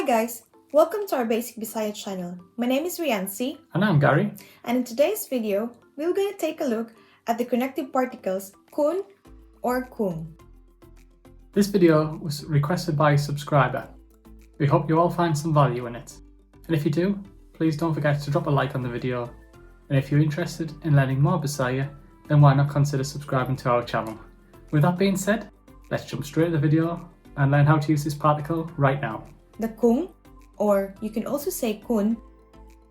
Hi guys, welcome to our Basic Bisaya channel. My name is Reancy. And I'm Gary. And in today's video, we're going to take a look at the connective particles kun or kung. This video was requested by a subscriber. We hope you all find some value in it. And if you do, please don't forget to drop a like on the video. And if you're interested in learning more Bisaya, then why not consider subscribing to our channel. With that being said, let's jump straight to the video and learn how to use this particle right now. The kung, or you can also say kun,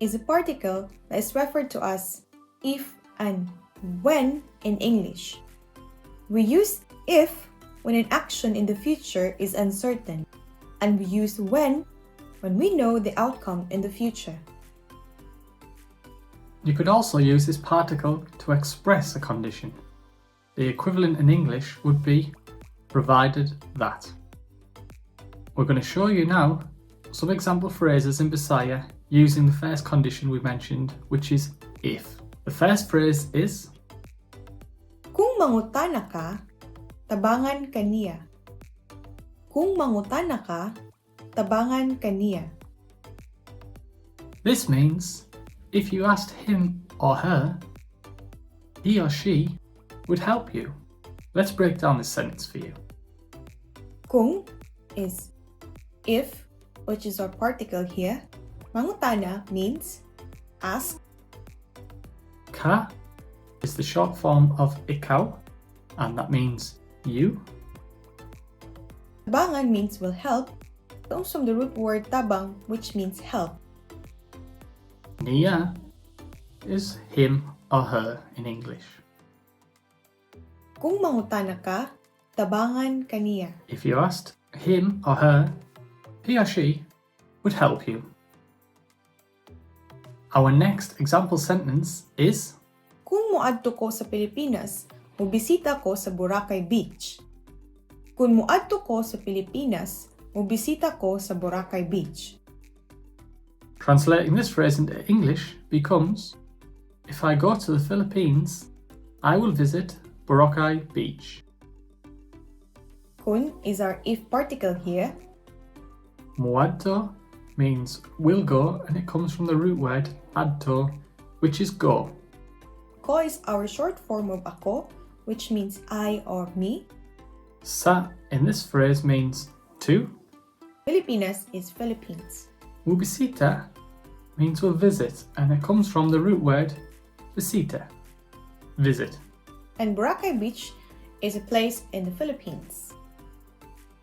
is a particle that is referred to as if and when in English. We use if when an action in the future is uncertain, and we use when we know the outcome in the future. You could also use this particle to express a condition. The equivalent in English would be provided that. We're going to show you now some example phrases in Bisaya using the first condition we mentioned, which is if. The first phrase is Kung mangutana ka, tabangan ka niya. Kung mangutana ka, tabangan ka niya. This means if you asked him or her, he or she would help you. Let's break down this sentence for you. Kung is if, which is our particle here. Mangutana means ask. Ka is the short form of ikaw, and that means you. Tabangan means will help. It comes from the root word tabang, which means help. Niya is him or her in English. Kung mangutana ka, tabangan ka niya. If you asked him or her, he or she would help you. Our next example sentence is Kung muadto ko sa Pilipinas, mubisita ko sa Boracay Beach. Kung muadto ko sa Pilipinas, mubisita ko sa Boracay Beach. Translating this phrase into English becomes if I go to the Philippines, I will visit Boracay Beach. Kun is our if particle here. Muadto means will go, and it comes from the root word adto, which is go. Ko is our short form of ako, which means I or me. Sa in this phrase means to. Pilipinas is Philippines. Mubisita means will visit, and it comes from the root word visita, visit. And Boracay Beach is a place in the Philippines.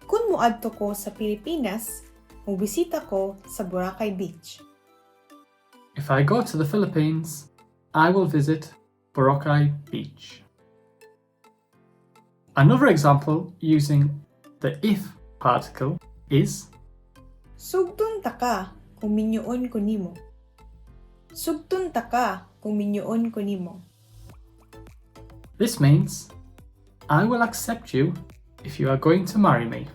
Kung muadto ko sa Pilipinas, mubisita ko sa Boracay Beach. If I go to the Philippines, I will visit Boracay Beach. Another example using the if particle is Sugtun ta ka kung minyoon ko nimo. Sugtun ta ka kung minyoon ko nimo. This means I will accept you if you are going to marry me.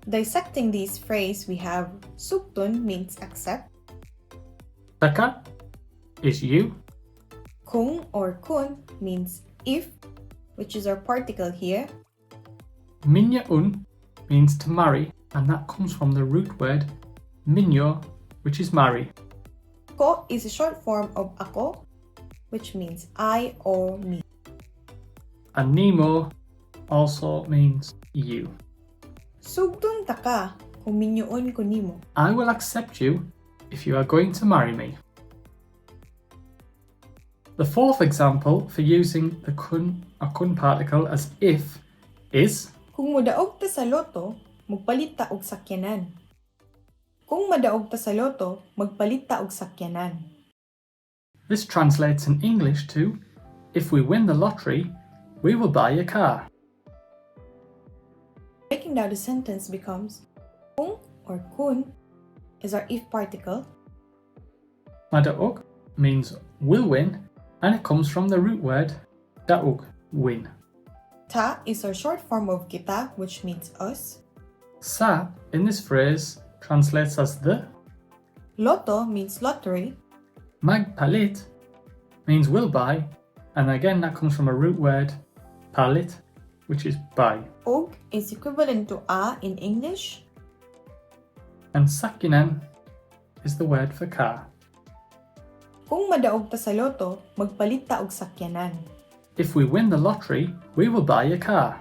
Dissecting this phrase, we have sugtun means accept. Taka is you. Kung or kun means if, which is our particle here. Minyaun means to marry, and that comes from the root word minyo, which is marry. Ko is a short form of ako, which means I or me. And nimo also means you. Sugtun ta ka kung minyoon ko nimo. I will accept you if you are going to marry me. The fourth example for using the kun or kun particle as if is Kung modaog ta sa loto, magpalit ta og sakyanan. Kung madaog ta sa loto, magpalit ta og sakyanan. This translates in English to if we win the lottery, we will buy a car. Breaking down the sentence becomes kung or kun is our if particle. Madaog means will win, and it comes from the root word daog, win. Ta is our short form of kita, which means us. Sa in this phrase translates as the. Loto means lottery. Magpalit means will buy, and again that comes from a root word palit, which is buy. Og is equivalent to a in English. And sakyanan is the word for car. Kung madaog ta sa loto, magpalit ta og sakyanan. If we win the lottery, we will buy a car.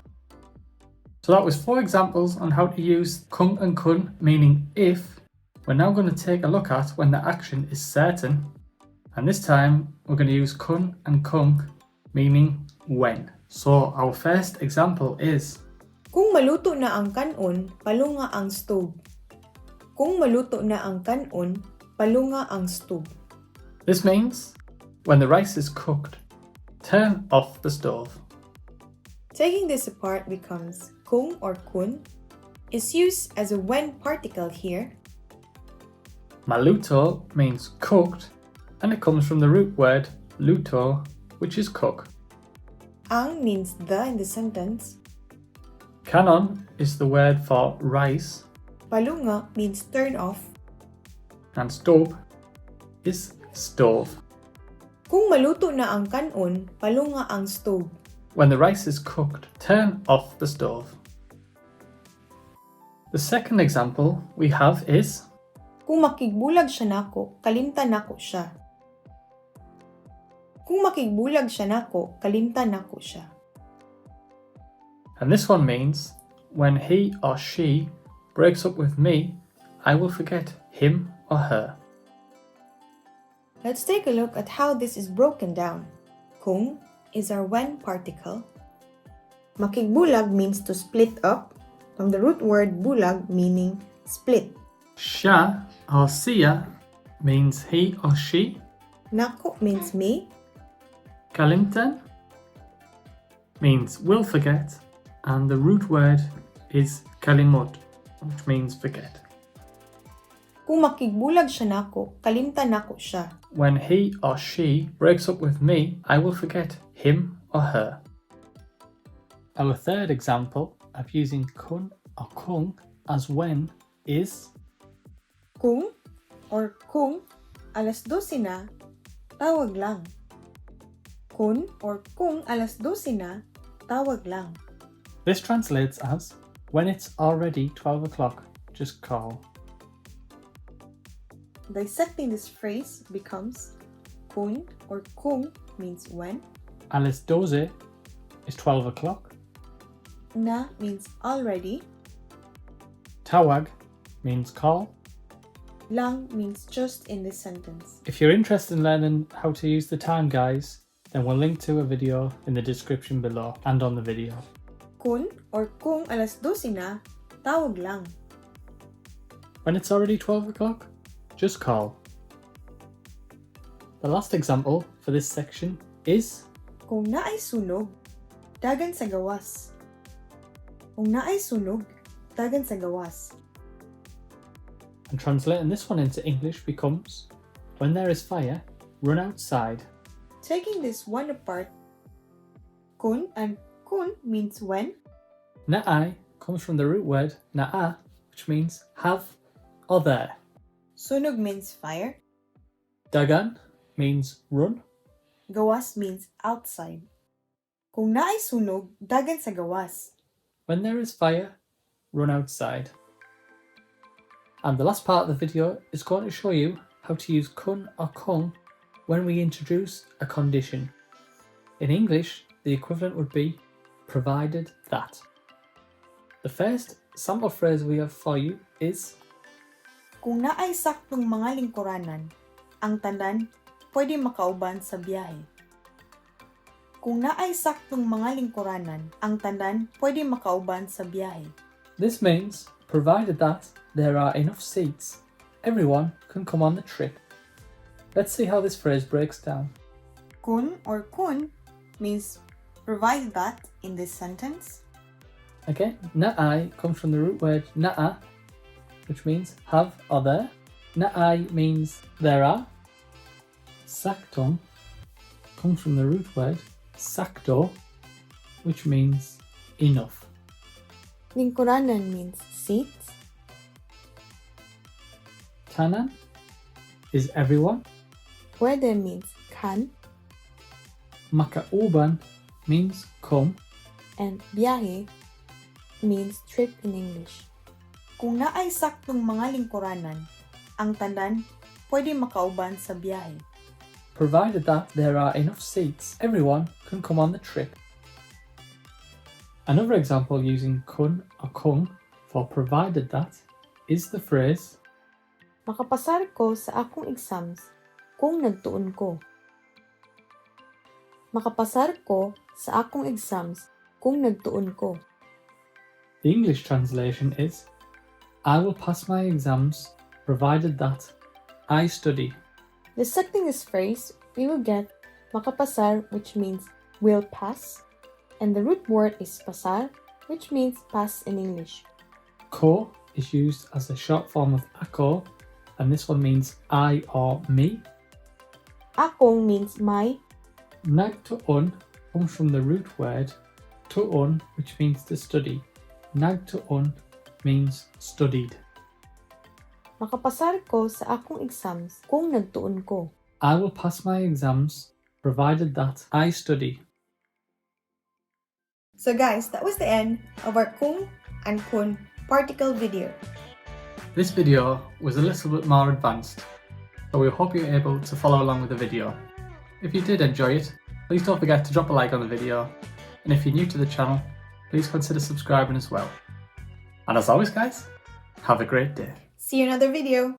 So that was 4 examples on how to use kung and kun, meaning if. We're now going to take a look at when the action is certain. And this time, we're going to use kun and kung, meaning when. So our first example is, Kung maluto na ang kanon, palunga ang stove. Kung maluto na ang kanon, palunga ang stove. this means when the rice is cooked, turn off the stove. Taking this apart becomes kung or kun is used as a when particle here. Maluto means cooked, and it comes from the root word luto, which is cook. Ang means the in the sentence. Kanon is the word for rice, Palunga means turn off. and stove is stove. Kung maluto na ang kanon, palunga ang stove. When the rice is cooked, turn off the stove. The second example we have is, Kung makigbulag siya nako, kalimtan nako siya. Kung makigbulag siya nako, kalimtan nako siya. and this one means when he or she breaks up with me, I will forget him or her. Let's take a look at how this is broken down. Kung is our when particle. Makigbulag means to split up, from the root word bulag meaning split. Siya or siya means he or she. Nako means me. Kalimtan means will forget, and the root word is kalimot, which means forget. Kung makigbulag siya nako, kalimtan nako siya. When he or she breaks up with me, I will forget him or her. Our third example of using kun or kung as when is, Kung or kung alas 12 na, tawag lang. Kun or kung alas 12 na, tawag lang. this translates as when it's already 12 o'clock, just call. Dissecting this phrase becomes kun or kung means when, Alas 12 is 12 o'clock. na means already, Tawag means call. lang means just in this sentence. If you're interested in learning how to use the time, guys, then we'll link to a video in the description below and on the video. Kun or kung alas 12 na, tawag lang. When it's already 12 o'clock, just call. The last example for this section is, Kung naay sunog, dagan sa gawas. Kung naay sunog, dagan sa gawas. and translating this one into English becomes, when there is fire, run outside. Taking this one apart, kun and kun means when, Na'ai comes from the root word na'a, which means have or there. sunog means fire, Dagan means run, gawas means outside. Kung naay sunog, dagan sa gawas. when there is fire, run outside. And the last part of the video is going to show you how to use kun or kung when we introduce a condition. In English, the equivalent would be provided that. The first sample phrase we have for you is, Kung naay saktong mga lingkuranan, ang tanan pwede makauban sa biyahe. Kung naay saktong mga lingkuranan, ang tanan pwede makauban sa biyahe. this means provided that there are enough seats, everyone can come on the trip. Let's see how this phrase breaks down. Kun or kun means provide that in this sentence. Again, na'ai comes from the root word na'a, which means have or there. Na'ai means there are. Saktong comes from the root word sakto, which means enough. Lingkuranan means seats. Tanan is everyone. Pwede means can. Makauban means come. And biyahe means trip in English. Kung naay saktong mga lingkuranan, ang tanan pwede makauban sa biyahe. Provided that there are enough seats, everyone can come on the trip. Another example using kun or kung for provided that is the phrase Makapasar ko sa akong exams kung nagtuon ko. Makapasar ko sa akong exams kung nagtuon ko. The English translation is I will pass my exams provided that I study. Dissecting this phrase, we will get makapasar, which means will pass, and the root word is pasar, which means pass in English. Ko is used as a short form of ako, and this one means I or me. Akong means my. Nagtuon comes from the root word tuon, which means to study. Nagtuon means studied. Makapasar ko sa akong exams kung nagtuon ko. I will pass my exams provided that I study. So guys, that was the end of our kung and kun particle video. This video was a little bit more advanced, so we hope you're able to follow along with the video. If you did enjoy it, please don't forget to drop a like on the video, and if you're new to the channel, please consider subscribing as well. And as always guys, have a great day. See you in another video.